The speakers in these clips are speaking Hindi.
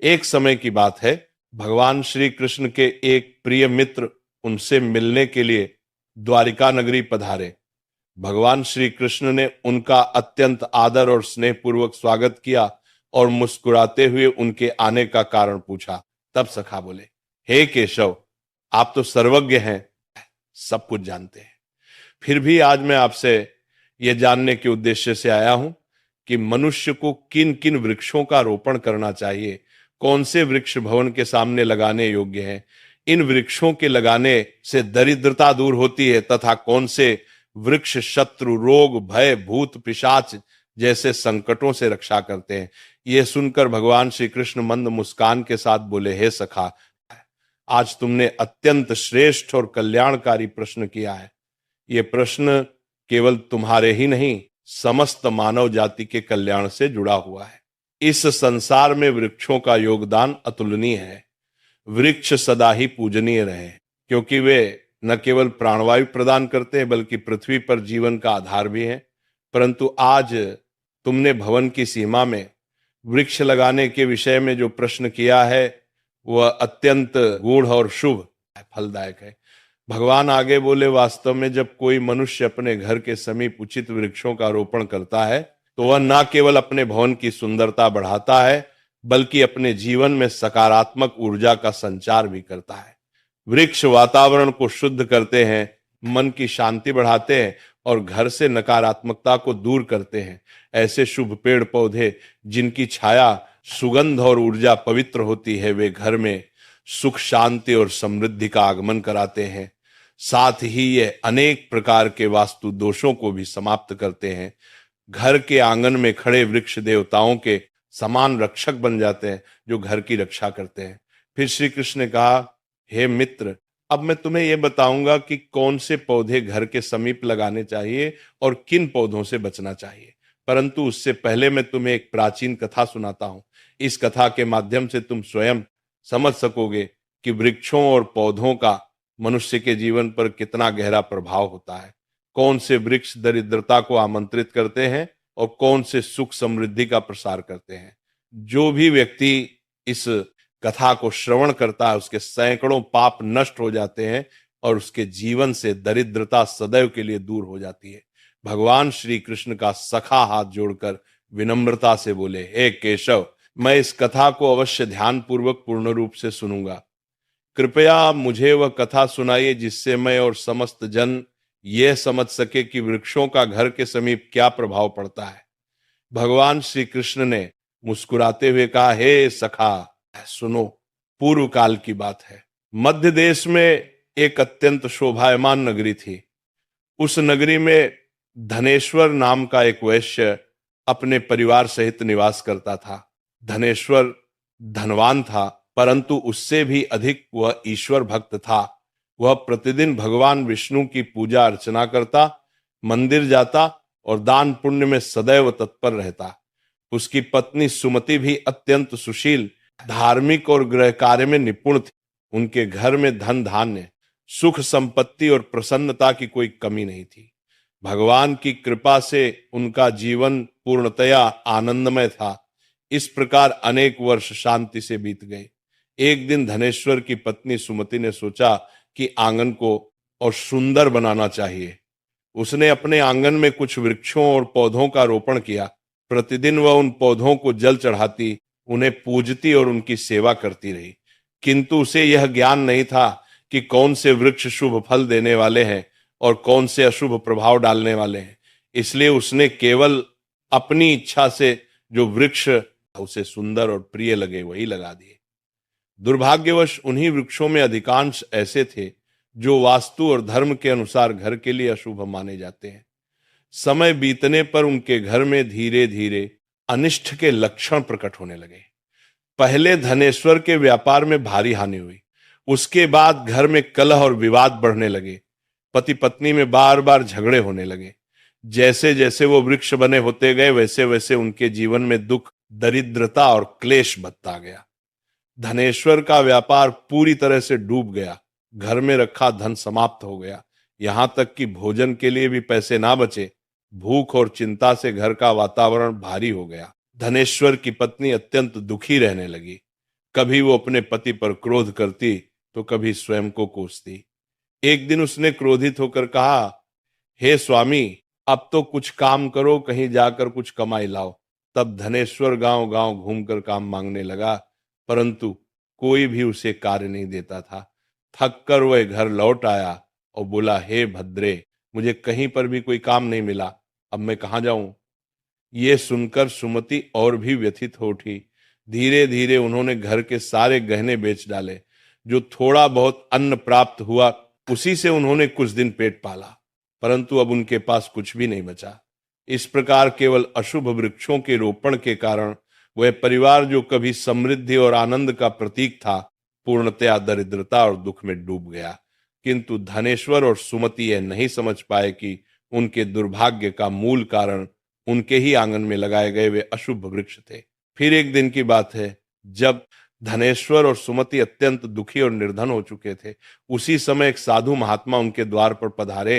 एक समय की बात है, भगवान श्री कृष्ण के एक प्रिय मित्र उनसे मिलने के लिए द्वारिका नगरी पधारे। भगवान श्री कृष्ण ने उनका अत्यंत आदर और स्नेह पूर्वक स्वागत किया और मुस्कुराते हुए उनके आने का कारण पूछा। तब सखा बोले, हे केशव, आप तो सर्वज्ञ हैं, सब कुछ जानते हैं। फिर भी आज मैं आपसे यह जानने के उद्देश्य से आया हूं कि मनुष्य को किन किन वृक्षों का रोपण करना चाहिए, कौन से वृक्ष भवन के सामने लगाने योग्य हैं, इन वृक्षों के लगाने से दरिद्रता दूर होती है तथा कौन से वृक्ष शत्रु, रोग, भय, भूत, पिशाच जैसे संकटों से रक्षा करते हैं। यह सुनकर भगवान श्री कृष्ण मंद मुस्कान के साथ बोले, हे सखा, आज तुमने अत्यंत श्रेष्ठ और कल्याणकारी प्रश्न किया है। यह प्रश्न केवल तुम्हारे ही नहीं, समस्त मानव जाति के कल्याण से जुड़ा हुआ है। इस संसार में वृक्षों का योगदान अतुलनीय है। वृक्ष सदा ही पूजनीय रहे, क्योंकि वे न केवल प्राणवायु प्रदान करते हैं बल्कि पृथ्वी पर जीवन का आधार भी है। परंतु आज तुमने भवन की सीमा में वृक्ष लगाने के विषय में जो प्रश्न किया है वह अत्यंत गूढ़ और शुभ फलदायक है। भगवान आगे बोले, वास्तव में जब कोई मनुष्य अपने घर के समीप उचित वृक्षों का रोपण करता है तो वह न केवल अपने भवन की सुंदरता बढ़ाता है बल्कि अपने जीवन में सकारात्मक ऊर्जा का संचार भी करता है। वृक्ष वातावरण को शुद्ध करते हैं, मन की शांति बढ़ाते हैं और घर से नकारात्मकता को दूर करते हैं। ऐसे शुभ पेड़ पौधे जिनकी छाया, सुगंध और ऊर्जा पवित्र होती है, वे घर में सुख, शांति और समृद्धि का आगमन कराते हैं। साथ ही ये अनेक प्रकार के वास्तु दोषों को भी समाप्त करते हैं। घर के आंगन में खड़े वृक्ष देवताओं के समान रक्षक बन जाते हैं जो घर की रक्षा करते हैं। फिर श्री कृष्ण ने कहा, हे मित्र, अब मैं तुम्हें यह बताऊंगा कि कौन से पौधे घर के समीप लगाने चाहिए और किन पौधों से बचना चाहिए। परंतु उससे पहले मैं तुम्हें एक प्राचीन कथा सुनाता हूं। इस कथा के माध्यम से तुम स्वयं समझ सकोगे कि वृक्षों और पौधों का मनुष्य के जीवन पर कितना गहरा प्रभाव होता है। कौन से वृक्ष दरिद्रता को आमंत्रित करते हैं और कौन से सुख समृद्धि का प्रसार करते हैं। जो भी व्यक्ति इस कथा को श्रवण करता है उसके सैकड़ों पाप नष्ट हो जाते हैं और उसके जीवन से दरिद्रता सदैव के लिए दूर हो जाती है। भगवान श्री कृष्ण का सखा हाथ जोड़कर विनम्रता से बोले, हे केशव, मैं इस कथा को अवश्य ध्यान पूर्वक पूर्ण रूप से सुनूंगा। कृपया मुझे वह कथा सुनाइए जिससे मैं और समस्त जन यह समझ सके कि वृक्षों का घर के समीप क्या प्रभाव पड़ता है। भगवान श्री कृष्ण ने मुस्कुराते हुए कहा, हे सखा, सुनो। पूर्व काल की बात है। मध्य देश में एक अत्यंत शोभायमान नगरी थी। उस नगरी में धनेश्वर नाम का एक वैश्य अपने परिवार सहित निवास करता था। धनेश्वर धनवान था, परंतु उससे भी अधिक वह ईश्वर भक्त था। वह प्रतिदिन भगवान विष्णु की पूजा अर्चना करता, मंदिर जाता और दान पुण्य में सदैव तत्पर रहता। उसकी पत्नी सुमति भी अत्यंत सुशील, धार्मिक और गृह कार्य में निपुण थी। उनके घर में धन धान्य, सुख संपत्ति और प्रसन्नता की कोई कमी नहीं थी। भगवान की कृपा से उनका जीवन पूर्णतया आनंदमय था। इस प्रकार अनेक वर्ष शांति से बीत गए। एक दिन धनेश्वर की पत्नी सुमति ने सोचा कि आंगन को और सुंदर बनाना चाहिए। उसने अपने आंगन में कुछ वृक्षों और पौधों का रोपण किया। प्रतिदिन वह उन पौधों को जल चढ़ाती, उन्हें पूजती और उनकी सेवा करती रही। किंतु उसे यह ज्ञान नहीं था कि कौन से वृक्ष शुभ फल देने वाले हैं और कौन से अशुभ प्रभाव डालने वाले हैं। इसलिए उसने केवल अपनी इच्छा से जो वृक्ष उसे सुंदर और प्रिय लगे वही लगा दिए। दुर्भाग्यवश उन्हीं वृक्षों में अधिकांश ऐसे थे जो वास्तु और धर्म के अनुसार घर के लिए अशुभ माने जाते हैं। समय बीतने पर उनके घर में धीरे धीरे अनिष्ट के लक्षण प्रकट होने लगे। पहले धनेश्वर के व्यापार में भारी हानि हुई। उसके बाद घर में कलह और विवाद बढ़ने लगे। पति पत्नी में बार बार झगड़े होने लगे। जैसे जैसे वो वृक्ष बने होते गए वैसे वैसे उनके जीवन में दुख, दरिद्रता और क्लेश बढ़ता गया। धनेश्वर का व्यापार पूरी तरह से डूब गया। घर में रखा धन समाप्त हो गया। यहां तक कि भोजन के लिए भी पैसे ना बचे। भूख और चिंता से घर का वातावरण भारी हो गया। धनेश्वर की पत्नी अत्यंत दुखी रहने लगी। कभी वो अपने पति पर क्रोध करती तो कभी स्वयं को कोसती। एक दिन उसने क्रोधित होकर कहा, हे स्वामी, अब तो कुछ काम करो, कहीं जाकर कुछ कमाई लाओ। तब धनेश्वर गांव गांव घूमकर काम मांगने लगा, परंतु कोई भी उसे कार्य नहीं देता था। थक कर वह घर लौट आया और बोला, हे भद्रे, मुझे कहीं पर भी कोई काम नहीं मिला, अब मैं कहाँ जाऊं। ये सुनकर सुमति और भी व्यथित हो उठी। धीरे धीरे उन्होंने घर के सारे गहने बेच डाले। जो थोड़ा बहुत अन्न प्राप्त हुआ उसी से उन्होंने कुछ दिन पेट पाला, परंतु अब उनके पास कुछ भी नहीं बचा। इस प्रकार केवल अशुभ वृक्षों के रोपण के कारण वह परिवार जो कभी समृद्धि और आनंद का प्रतीक था, पूर्णतया दरिद्रता और दुख में डूब गया। किंतु धनेश्वर और सुमति यह नहीं समझ पाए कि उनके दुर्भाग्य का मूल कारण उनके ही आंगन में लगाए गए वे अशुभ वृक्ष थे। फिर एक दिन की बात है, जब धनेश्वर और सुमति अत्यंत दुखी और निर्धन हो चुके थे, उसी समय एक साधु महात्मा उनके द्वार पर पधारे।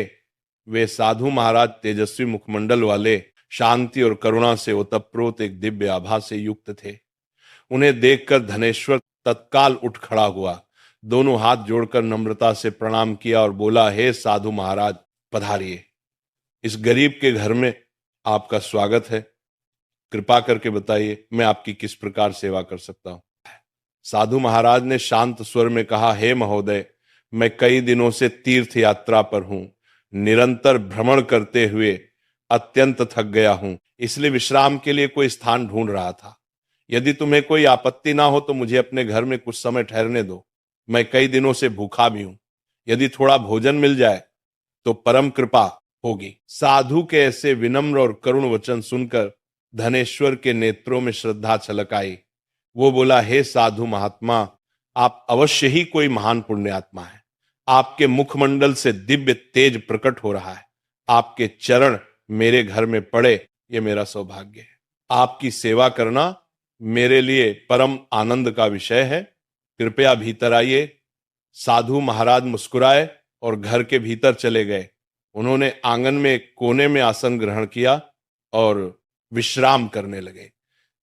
वे साधु महाराज तेजस्वी मुखमंडल वाले, शांति और करुणा से ओतप्रोत एक दिव्य आभा से युक्त थे। उन्हें देखकर धनेश्वर तत्काल उठ खड़ा हुआ, दोनों हाथ जोड़कर नम्रता से प्रणाम किया और बोला, हे साधु महाराज, पधारिए। इस गरीब के घर में आपका स्वागत है। कृपा करके बताइए मैं आपकी किस प्रकार सेवा कर सकता हूं। साधु महाराज ने शांत स्वर में कहा, हे महोदय, मैं कई दिनों से तीर्थ यात्रा पर हूं। निरंतर भ्रमण करते हुए अत्यंत थक गया हूं, इसलिए विश्राम के लिए कोई स्थान ढूंढ रहा था। यदि तुम्हें कोई आपत्ति ना हो तो मुझे अपने घर में कुछ समय ठहरने दो। मैं कई दिनों से भूखा भी हूं। यदि थोड़ा भोजन मिल जाए तो परम कृपा होगी। साधु के ऐसे विनम्र और करुण वचन सुनकर धनेश्वर के नेत्रों में श्रद्धा छलक आई। वो बोला, हे साधु महात्मा, आप अवश्य ही कोई महान पुण्यात्मा है। आपके मुखमंडल से दिव्य तेज प्रकट हो रहा है। आपके चरण मेरे घर में पड़े, ये मेरा सौभाग्य है। आपकी सेवा करना मेरे लिए परम आनंद का विषय है। कृपया भीतर आइए। साधु महाराज मुस्कुराए और घर के भीतर चले गए। उन्होंने आंगन में एक कोने में आसन ग्रहण किया और विश्राम करने लगे।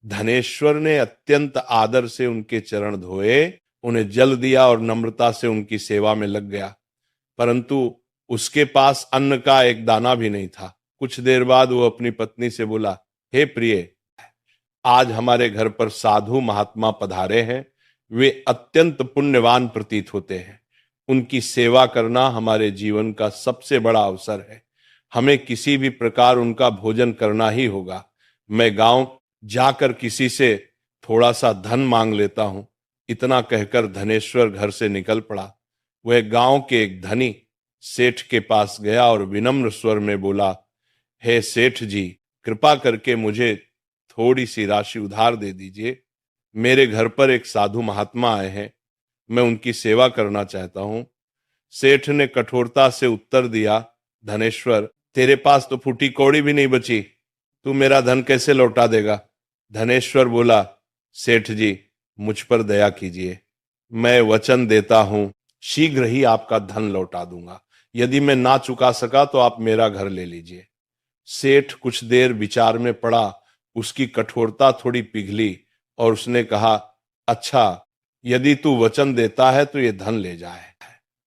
धनेश्वर ने अत्यंत आदर से उनके चरण धोए, उन्हें जल दिया और नम्रता से उनकी सेवा में लग गया, परंतु उसके पास अन्न का एक दाना भी नहीं था। कुछ देर बाद वो अपनी पत्नी से बोला, हे प्रिय, आज हमारे घर पर साधु महात्मा पधारे हैं। वे अत्यंत पुण्यवान प्रतीत होते हैं। उनकी सेवा करना हमारे जीवन का सबसे बड़ा अवसर है। हमें किसी भी प्रकार उनका भोजन करना ही होगा। मैं गांव जाकर किसी से थोड़ा सा धन मांग लेता हूं। इतना कहकर धनेश्वर घर से निकल पड़ा। वह गांव के एक धनी सेठ के पास गया और विनम्र स्वर में बोला, हे सेठ जी, कृपा करके मुझे थोड़ी सी राशि उधार दे दीजिए। मेरे घर पर एक साधु महात्मा आए हैं, मैं उनकी सेवा करना चाहता हूं। सेठ ने कठोरता से उत्तर दिया, धनेश्वर, तेरे पास तो फूटी कौड़ी भी नहीं बची, तू मेरा धन कैसे लौटा देगा। धनेश्वर बोला, सेठ जी, मुझ पर दया कीजिए। मैं वचन देता हूं शीघ्र ही आपका धन लौटा दूंगा। यदि मैं ना चुका सका तो आप मेरा घर ले लीजिए। सेठ कुछ देर विचार में पड़ा। उसकी कठोरता थोड़ी पिघली और उसने कहा, अच्छा, यदि तू वचन देता है तो ये धन ले जाए,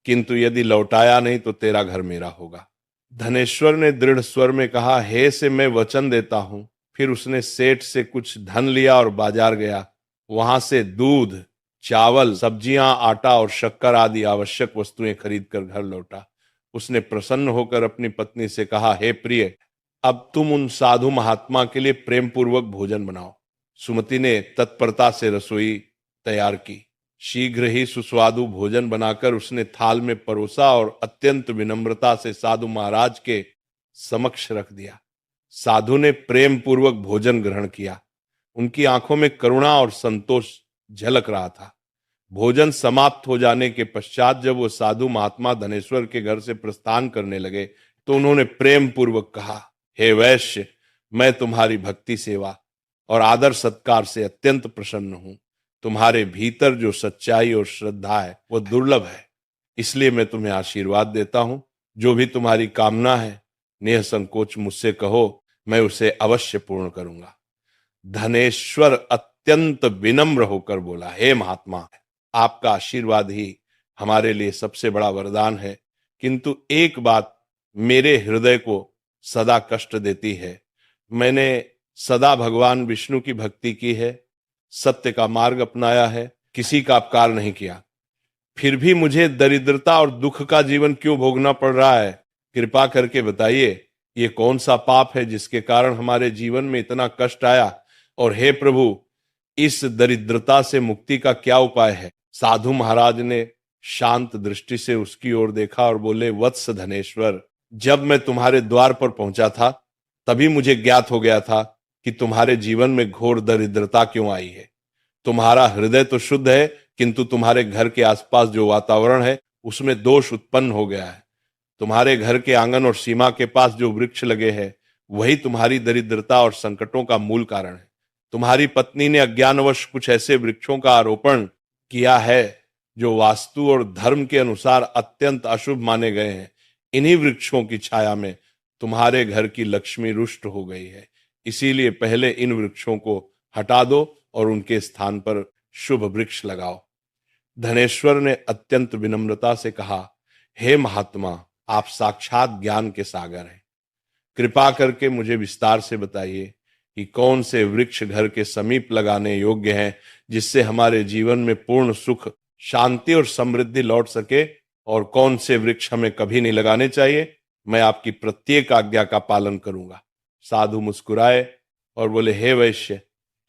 किंतु यदि लौटाया नहीं तो तेरा घर मेरा होगा। धनेश्वर ने दृढ़ स्वर में कहा, हे से मैं वचन देता हूं। फिर उसने सेठ से कुछ धन लिया और बाजार गया। वहां से दूध, चावल, सब्जियां, आटा और शक्कर आदि आवश्यक वस्तुएं खरीद कर घर लौटा। उसने प्रसन्न होकर अपनी पत्नी से कहा, हे प्रिय, अब तुम उन साधु महात्मा के लिए प्रेम पूर्वक भोजन बनाओ। सुमति ने तत्परता से रसोई तैयार की। शीघ्र ही सुस्वादु भोजन बनाकर उसने थाल में परोसा और अत्यंत विनम्रता से साधु महाराज के समक्ष रख दिया। साधु ने प्रेम पूर्वक भोजन ग्रहण किया। उनकी आंखों में करुणा और संतोष झलक रहा था। भोजन समाप्त हो जाने के पश्चात जब वो साधु महात्मा धनेश्वर के घर से प्रस्थान करने लगे तो उन्होंने प्रेम पूर्वक कहा, हे वैश्य, मैं तुम्हारी भक्ति सेवा और आदर सत्कार से अत्यंत प्रसन्न हूं। तुम्हारे भीतर जो सच्चाई और श्रद्धा है वो दुर्लभ है, इसलिए मैं तुम्हें आशीर्वाद देता हूं। जो भी तुम्हारी कामना है निःसंकोच मुझसे कहो, मैं उसे अवश्य पूर्ण करूंगा। धनेश्वर अत्यंत विनम्र होकर बोला, हे महात्मा, आपका आशीर्वाद ही हमारे लिए सबसे बड़ा वरदान है, किंतु एक बात मेरे हृदय को सदा कष्ट देती है। मैंने सदा भगवान विष्णु की भक्ति की है, सत्य का मार्ग अपनाया है, किसी का अपकार नहीं किया, फिर भी मुझे दरिद्रता और दुख का जीवन क्यों भोगना पड़ रहा है? कृपा करके बताइए, ये कौन सा पाप है जिसके कारण हमारे जीवन में इतना कष्ट आया? और हे प्रभु, इस दरिद्रता से मुक्ति का क्या उपाय है? साधु महाराज ने शांत दृष्टि से उसकी ओर देखा और बोले, वत्स धनेश्वर, जब मैं तुम्हारे द्वार पर पहुंचा था तभी मुझे ज्ञात हो गया था कि तुम्हारे जीवन में घोर दरिद्रता क्यों आई है। तुम्हारा हृदय तो शुद्ध है, किंतु तुम्हारे घर के आसपास जो वातावरण है उसमें दोष उत्पन्न हो गया है। तुम्हारे घर के आंगन और सीमा के पास जो वृक्ष लगे हैं वही तुम्हारी दरिद्रता और संकटों का मूल कारण है। तुम्हारी पत्नी ने अज्ञानवश कुछ ऐसे वृक्षों का आरोपण किया है जो वास्तु और धर्म के अनुसार अत्यंत अशुभ माने गए हैं। इन्हीं वृक्षों की छाया में तुम्हारे घर की लक्ष्मी रुष्ट हो गई है। इसीलिए पहले इन वृक्षों को हटा दो और उनके स्थान पर शुभ वृक्ष लगाओ। धनेश्वर ने अत्यंत विनम्रता से कहा, हे महात्मा, आप साक्षात ज्ञान के सागर हैं। कृपा करके मुझे विस्तार से बताइए कि कौन से वृक्ष घर के समीप लगाने योग्य हैं, जिससे हमारे जीवन में पूर्ण सुख, शांति और समृद्धि लौट सके, और कौन से वृक्ष हमें कभी नहीं लगाने चाहिए। मैं आपकी प्रत्येक आज्ञा का पालन करूंगा। साधु मुस्कुराए और बोले, हे वैश्य,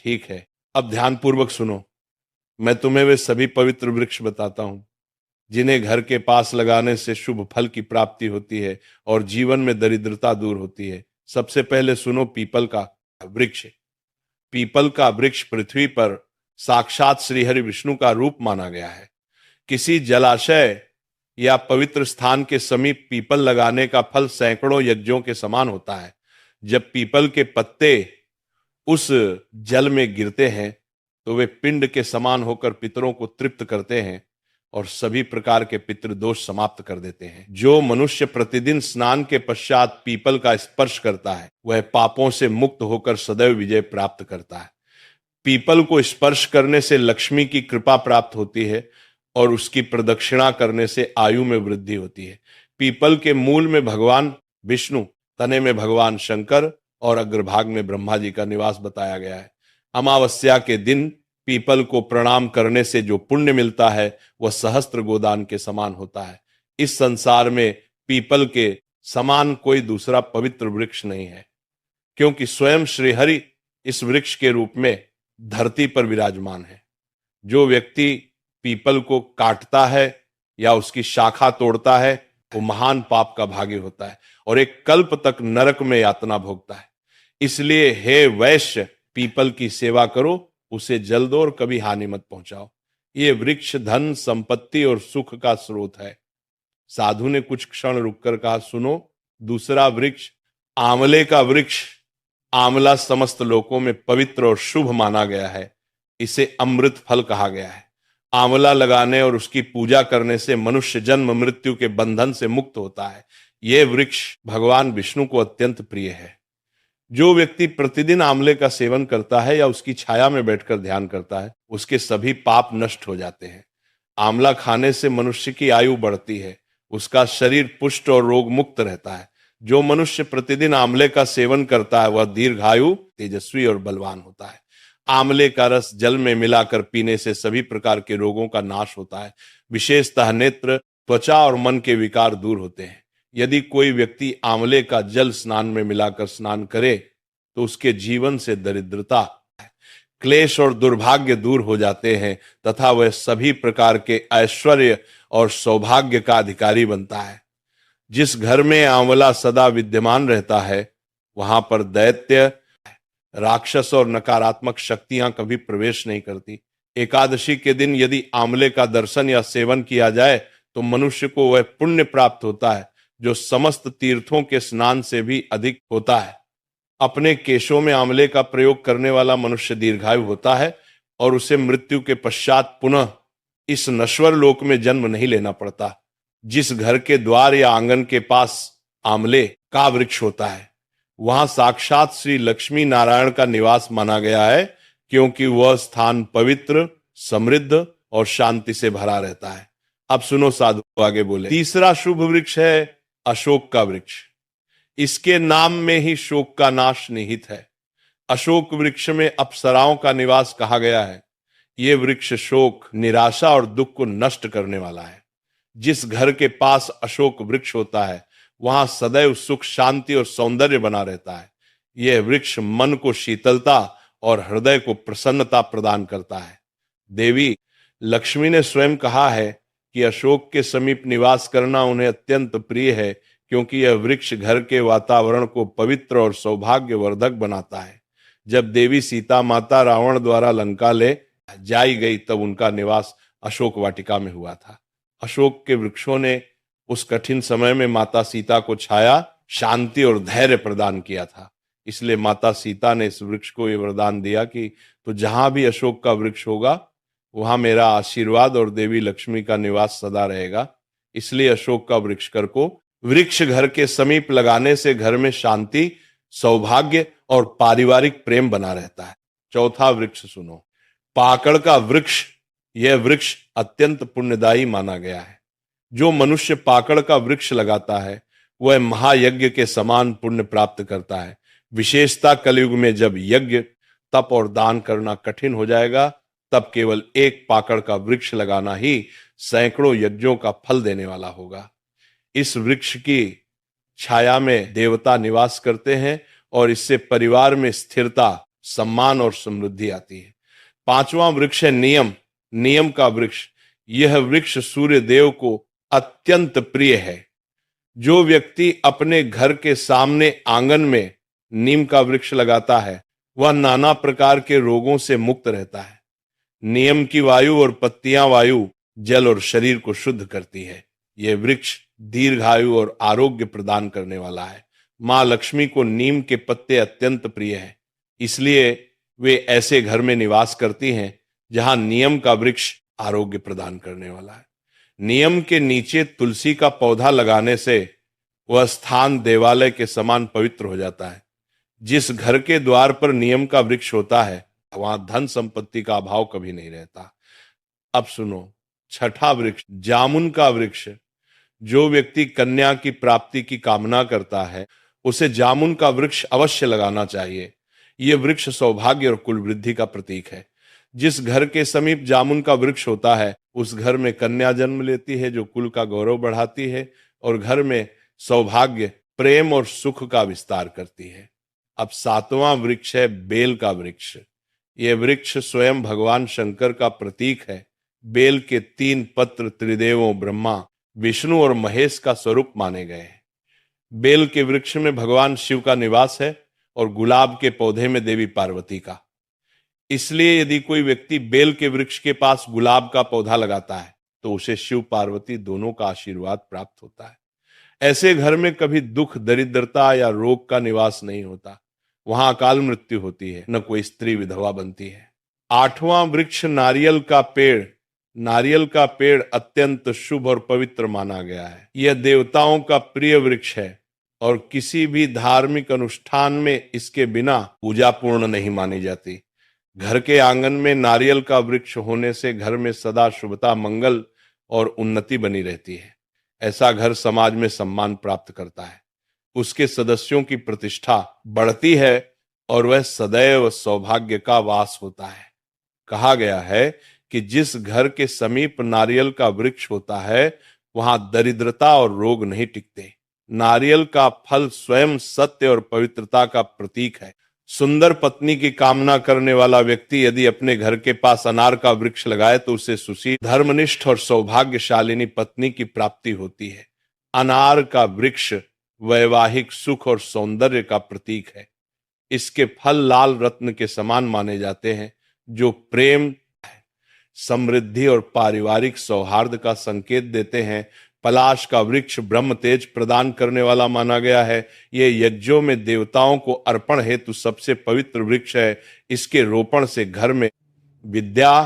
ठीक है, अब ध्यानपूर्वक सुनो। मैं तुम्हें वे सभी पवित्र वृक्ष बताता हूं जिन्हें घर के पास लगाने से शुभ फल की प्राप्ति होती है और जीवन में दरिद्रता दूर होती है। सबसे पहले सुनो पीपल का वृक्ष। पीपल का वृक्ष पृथ्वी पर साक्षात श्रीहरि विष्णु का रूप माना गया है। किसी जलाशय या पवित्र स्थान के समीप पीपल लगाने का फल सैकड़ों यज्ञों के समान होता है। जब पीपल के पत्ते उस जल में गिरते हैं तो वे पिंड के समान होकर पितरों को तृप्त करते हैं और सभी प्रकार के पितृदोष समाप्त कर देते हैं। जो मनुष्य प्रतिदिन स्नान के पश्चात पीपल का स्पर्श करता है वह पापों से मुक्त होकर सदैव विजय प्राप्त करता है। पीपल को स्पर्श करने से लक्ष्मी की कृपा प्राप्त होती है और उसकी प्रदक्षिणा करने से आयु में वृद्धि होती है। पीपल के मूल में भगवान विष्णु, तने में भगवान शंकर और अग्रभाग में ब्रह्मा जी का निवास बताया गया है। अमावस्या के दिन पीपल को प्रणाम करने से जो पुण्य मिलता है वह सहस्त्र गोदान के समान होता है। इस संसार में पीपल के समान कोई दूसरा पवित्र वृक्ष नहीं है, क्योंकि स्वयं श्रीहरि इस वृक्ष के रूप में धरती पर विराजमान है। जो व्यक्ति पीपल को काटता है या उसकी शाखा तोड़ता है वो महान पाप का भागी होता है और एक कल्प तक नरक में यातना भोगता है। इसलिए हे वैश्य, पीपल की सेवा करो, उसे जल दो और कभी हानि मत पहुंचाओ। ये वृक्ष धन, संपत्ति और सुख का स्रोत है। साधु ने कुछ क्षण रुककर कहा, सुनो दूसरा वृक्ष, आंवले का वृक्ष। आंवला समस्त लोकों में पवित्र और शुभ माना गया है। इसे अमृत फल कहा गया है। आंवला लगाने और उसकी पूजा करने से मनुष्य जन्म मृत्यु के बंधन से मुक्त होता है। यह वृक्ष भगवान विष्णु को अत्यंत प्रिय है। जो व्यक्ति प्रतिदिन आंवले का सेवन करता है या उसकी छाया में बैठकर ध्यान करता है उसके सभी पाप नष्ट हो जाते हैं। आंवला खाने से मनुष्य की आयु बढ़ती है, उसका शरीर पुष्ट और रोग मुक्त रहता है। जो मनुष्य प्रतिदिन आंवले का सेवन करता है वह दीर्घायु, तेजस्वी और बलवान होता है। आंवले का रस जल में मिलाकर पीने से सभी प्रकार के रोगों का नाश होता है। विशेषतः नेत्र, त्वचा और मन के विकार दूर होते हैं। यदि कोई व्यक्ति आंवले का जल स्नान में मिलाकर स्नान करे तो उसके जीवन से दरिद्रता, क्लेश और दुर्भाग्य दूर हो जाते हैं तथा वह सभी प्रकार के ऐश्वर्य और सौभाग्य का अधिकारी बनता है। जिस घर में आंवला सदा विद्यमान रहता है वहां पर दैत्य, राक्षस और नकारात्मक शक्तियां कभी प्रवेश नहीं करती। एकादशी के दिन यदि आंवले का दर्शन या सेवन किया जाए तो मनुष्य को वह पुण्य प्राप्त होता है जो समस्त तीर्थों के स्नान से भी अधिक होता है। अपने केशों में आंवले का प्रयोग करने वाला मनुष्य दीर्घायु होता है और उसे मृत्यु के पश्चात पुनः इस नश्वर लोक में जन्म नहीं लेना पड़ता। जिस घर के द्वार या आंगन के पास आंवले का वृक्ष होता है वहां साक्षात श्री लक्ष्मी नारायण का निवास माना गया है, क्योंकि वह स्थान पवित्र, समृद्ध और शांति से भरा रहता है। अब सुनो साधु आगे बोले। तीसरा शुभ वृक्ष है अशोक का वृक्ष। इसके नाम में ही शोक का नाश निहित है। अशोक वृक्ष में अप्सराओं का निवास कहा गया है। यह वृक्ष शोक, निराशा और दुख को नष्ट करने वाला है। जिस घर के पास अशोक वृक्ष होता है वहां सदैव सुख, शांति और सौंदर्य बना रहता है। यह वृक्ष मन को शीतलता और हृदय को प्रसन्नता प्रदान करता है। देवी लक्ष्मी ने स्वयं कहा है कि अशोक के समीप निवास करना उन्हें अत्यंत प्रिय है, क्योंकि यह वृक्ष घर के वातावरण को पवित्र और सौभाग्यवर्धक बनाता है। जब देवी सीता माता रावण द्वारा लंका ले जाई गई तब उनका निवास अशोक वाटिका में हुआ था। अशोक के वृक्षों ने उस कठिन समय में माता सीता को छाया, शांति और धैर्य प्रदान किया था। इसलिए माता सीता ने इस वृक्ष को यह वरदान दिया कि तो जहां भी अशोक का वृक्ष होगा वहां मेरा आशीर्वाद और देवी लक्ष्मी का निवास सदा रहेगा। इसलिए अशोक का वृक्ष कर को वृक्ष घर के समीप लगाने से घर में शांति, सौभाग्य और पारिवारिक प्रेम बना रहता है। चौथा वृक्ष सुनो, पाकड़ का वृक्ष। यह वृक्ष अत्यंत पुण्यदायी माना गया है। जो मनुष्य पाकड़ का वृक्ष लगाता है वह महायज्ञ के समान पुण्य प्राप्त करता है। विशेषता कलयुग में जब यज्ञ, तप और दान करना कठिन हो जाएगा तब केवल एक पाकड़ का वृक्ष लगाना ही सैकड़ों यज्ञों का फल देने वाला होगा। इस वृक्ष की छाया में देवता निवास करते हैं और इससे परिवार में स्थिरता, सम्मान और समृद्धि आती है। पांचवां वृक्ष है नियम। नियम का वृक्ष। यह वृक्ष सूर्य देव को अत्यंत प्रिय है। जो व्यक्ति अपने घर के सामने आंगन में नीम का वृक्ष लगाता है वह नाना प्रकार के रोगों से मुक्त रहता है। नियम की वायु और पत्तियां वायु, जल और शरीर को शुद्ध करती है। यह वृक्ष दीर्घायु और आरोग्य प्रदान करने वाला है। मां लक्ष्मी को नीम के पत्ते अत्यंत प्रिय हैं, इसलिए वे ऐसे घर में निवास करती हैं जहां नियम का वृक्ष आरोग्य प्रदान करने वाला है। नियम के नीचे तुलसी का पौधा लगाने से वह स्थान देवालय के समान पवित्र हो जाता है। जिस घर के द्वार पर नियम का वृक्ष होता है वहां धन संपत्ति का अभाव कभी नहीं रहता। अब सुनो, छठा वृक्ष जामुन का वृक्ष। जो व्यक्ति कन्या की प्राप्ति की कामना करता है उसे जामुन का वृक्ष अवश्य लगाना चाहिए। यह वृक्ष सौभाग्य और कुल वृद्धि का प्रतीक है। जिस घर के समीप जामुन का वृक्ष होता है उस घर में कन्या जन्म लेती है, जो कुल का गौरव बढ़ाती है और घर में सौभाग्य, प्रेम और सुख का विस्तार करती है। अब सातवां वृक्ष है बेल का वृक्ष। यह वृक्ष स्वयं भगवान शंकर का प्रतीक है। बेल के 3 पत्र त्रिदेवों ब्रह्मा, विष्णु और महेश का स्वरूप माने गए हैं। बेल के वृक्ष में भगवान शिव का निवास है और गुलाब के पौधे में देवी पार्वती का। इसलिए यदि कोई व्यक्ति बेल के वृक्ष के पास गुलाब का पौधा लगाता है तो उसे शिव पार्वती दोनों का आशीर्वाद प्राप्त होता है। ऐसे घर में कभी दुख, दरिद्रता या रोग का निवास नहीं होता। वहां अकाल मृत्यु होती है, न कोई स्त्री विधवा बनती है। आठवां वृक्ष नारियल का पेड़। नारियल का पेड़ अत्यंत शुभ और पवित्र माना गया है। यह देवताओं का प्रिय वृक्ष है और किसी भी धार्मिक अनुष्ठान में इसके बिना पूजा पूर्ण नहीं मानी जाती। घर के आंगन में नारियल का वृक्ष होने से घर में सदा शुभता, मंगल और उन्नति बनी रहती है। ऐसा घर समाज में सम्मान प्राप्त करता है, उसके सदस्यों की प्रतिष्ठा बढ़ती है और वह सदैव सौभाग्य का वास होता है। कहा गया है कि जिस घर के समीप नारियल का वृक्ष होता है वहां दरिद्रता और रोग नहीं टिकते। नारियल का फल स्वयं सत्य और पवित्रता का प्रतीक है। सुंदर पत्नी की कामना करने वाला व्यक्ति यदि अपने घर के पास अनार का वृक्ष लगाए तो उसे सुशील, धर्मनिष्ठ और सौभाग्यशालिनी पत्नी की प्राप्ति होती है। अनार का वृक्ष वैवाहिक सुख और सौंदर्य का प्रतीक है। इसके फल लाल रत्न के समान माने जाते हैं, जो प्रेम, समृद्धि और पारिवारिक सौहार्द का संकेत देते हैं। पलाश का वृक्ष ब्रह्म तेज प्रदान करने वाला माना गया है। यह यज्ञों में देवताओं को अर्पण हेतु सबसे पवित्र वृक्ष है। इसके रोपण से घर में विद्या,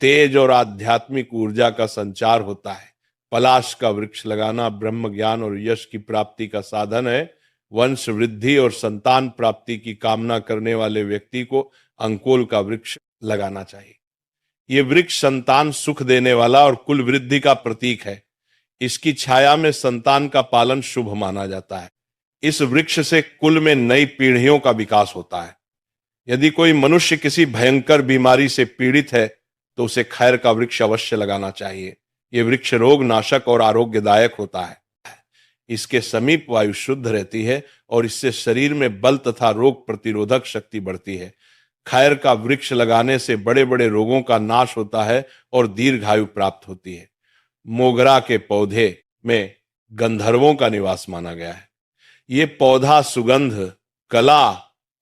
तेज और आध्यात्मिक ऊर्जा का संचार होता है। पलाश का वृक्ष लगाना ब्रह्म ज्ञान और यश की प्राप्ति का साधन है। वंश वृद्धि और संतान प्राप्ति की कामना करने वाले व्यक्ति को अंकोल का वृक्ष लगाना चाहिए। ये वृक्ष संतान सुख देने वाला और कुल वृद्धि का प्रतीक है। इसकी छाया में संतान का पालन शुभ माना जाता है। इस वृक्ष से कुल में नई पीढ़ियों का विकास होता है। यदि कोई मनुष्य किसी भयंकर बीमारी से पीड़ित है तो उसे खैर का वृक्ष अवश्य लगाना चाहिए। यह वृक्ष रोग नाशक और आरोग्यदायक होता है। इसके समीप वायु शुद्ध रहती है और इससे शरीर में बल तथा रोग प्रतिरोधक शक्ति बढ़ती है। खैर का वृक्ष लगाने से बड़े बड़े रोगों का नाश होता है और दीर्घायु प्राप्त होती है। मोगरा के पौधे में गंधर्वों का निवास माना गया है। ये पौधा सुगंध, कला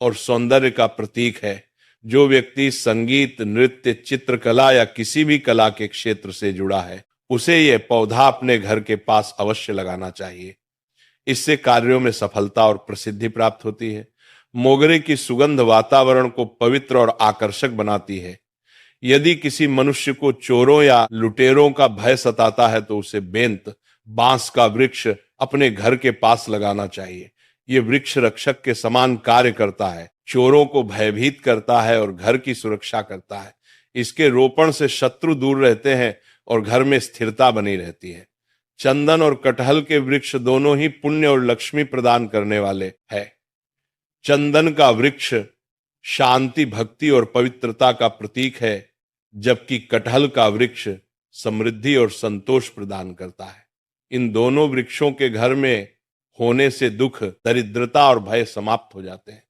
और सौंदर्य का प्रतीक है। जो व्यक्ति संगीत, नृत्य, चित्रकला या किसी भी कला के क्षेत्र से जुड़ा है उसे यह पौधा अपने घर के पास अवश्य लगाना चाहिए। इससे कार्यों में सफलता और प्रसिद्धि प्राप्त होती है। मोगरे की सुगंध वातावरण को पवित्र और आकर्षक बनाती है। यदि किसी मनुष्य को चोरों या लुटेरों का भय सताता है तो उसे बेंत, बांस का वृक्ष अपने घर के पास लगाना चाहिए। ये वृक्ष रक्षक के समान कार्य करता है, चोरों को भयभीत करता है और घर की सुरक्षा करता है। इसके रोपण से शत्रु दूर रहते हैं और घर में स्थिरता बनी रहती है। चंदन और कटहल के वृक्ष दोनों ही पुण्य और लक्ष्मी प्रदान करने वाले हैं। चंदन का वृक्ष शांति, भक्ति और पवित्रता का प्रतीक है, जबकि कटहल का वृक्ष समृद्धि और संतोष प्रदान करता है। इन दोनों वृक्षों के घर में होने से दुख, दरिद्रता और भय समाप्त हो जाते हैं।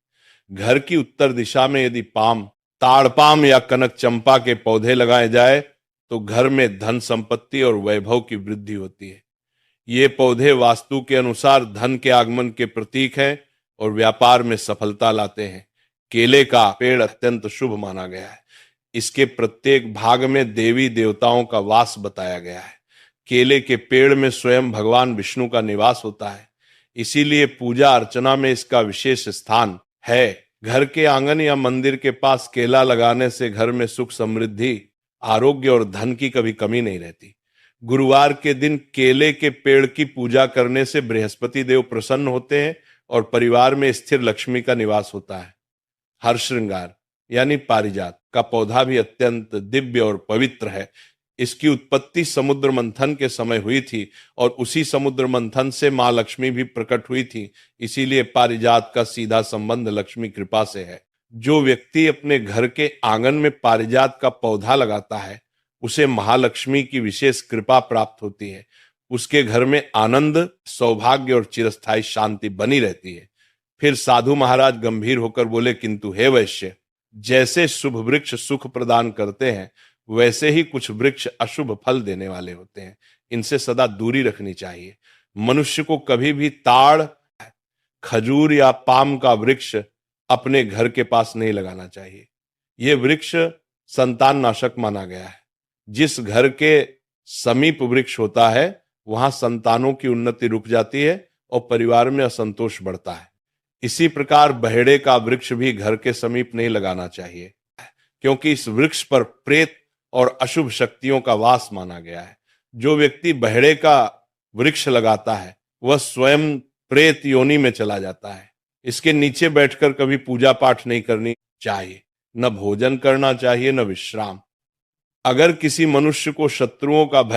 घर की उत्तर दिशा में यदि पाम, ताड़पाम या कनक चंपा के पौधे लगाए जाए तो घर में धन संपत्ति और वैभव की वृद्धि होती है। ये पौधे वास्तु के अनुसार धन के आगमन के प्रतीक हैं और व्यापार में सफलता लाते हैं। केले का पेड़ अत्यंत शुभ माना गया है। इसके प्रत्येक भाग में देवी देवताओं का वास बताया गया है। केले के पेड़ में स्वयं भगवान विष्णु का निवास होता है, इसीलिए पूजा अर्चना में इसका विशेष स्थान है। घर के आंगन या मंदिर के पास केला लगाने से घर में सुख, समृद्धि, आरोग्य और धन की कभी कमी नहीं रहती। गुरुवार के दिन केले के पेड़ की पूजा करने से बृहस्पति देव प्रसन्न होते हैं और परिवार में स्थिर लक्ष्मी का निवास होता है। हर श्रृंगार यानी पारिजात का पौधा भी अत्यंत दिव्य और पवित्र है। इसकी उत्पत्ति समुद्र मंथन के समय हुई थी और उसी समुद्र मंथन से मां लक्ष्मी भी प्रकट हुई थी। इसीलिए पारिजात का सीधा संबंध लक्ष्मी कृपा से है। जो व्यक्ति अपने घर के आंगन में पारिजात का पौधा लगाता है उसे महालक्ष्मी की विशेष कृपा प्राप्त होती है। उसके घर में आनंद, सौभाग्य और चिरस्थायी शांति बनी रहती है। फिर साधु महाराज गंभीर होकर बोले, किंतु हे वैश्य, जैसे शुभ वृक्ष सुख प्रदान करते हैं वैसे ही कुछ वृक्ष अशुभ फल देने वाले होते हैं। इनसे सदा दूरी रखनी चाहिए। मनुष्य को कभी भी ताड़, खजूर या पाम का वृक्ष अपने घर के पास नहीं लगाना चाहिए। यह वृक्ष संतान नाशक माना गया है। जिस घर के समीप वृक्ष होता है वहां संतानों की उन्नति रुक जाती है और परिवार में असंतोष बढ़ता है। इसी प्रकार बहेड़े का वृक्ष भी घर के समीप नहीं लगाना चाहिए, क्योंकि इस वृक्ष पर प्रेत और अशुभ शक्तियों का वास माना गया है। जो व्यक्ति बहेड़े का वृक्ष लगाता है वह स्वयं प्रेत योनि में चला जाता है। इसके नीचे बैठकर कभी पूजा पाठ नहीं करनी चाहिए, न भोजन करना चाहिए, न विश्राम। अगर किसी मनुष्य को शत्रुओं का भय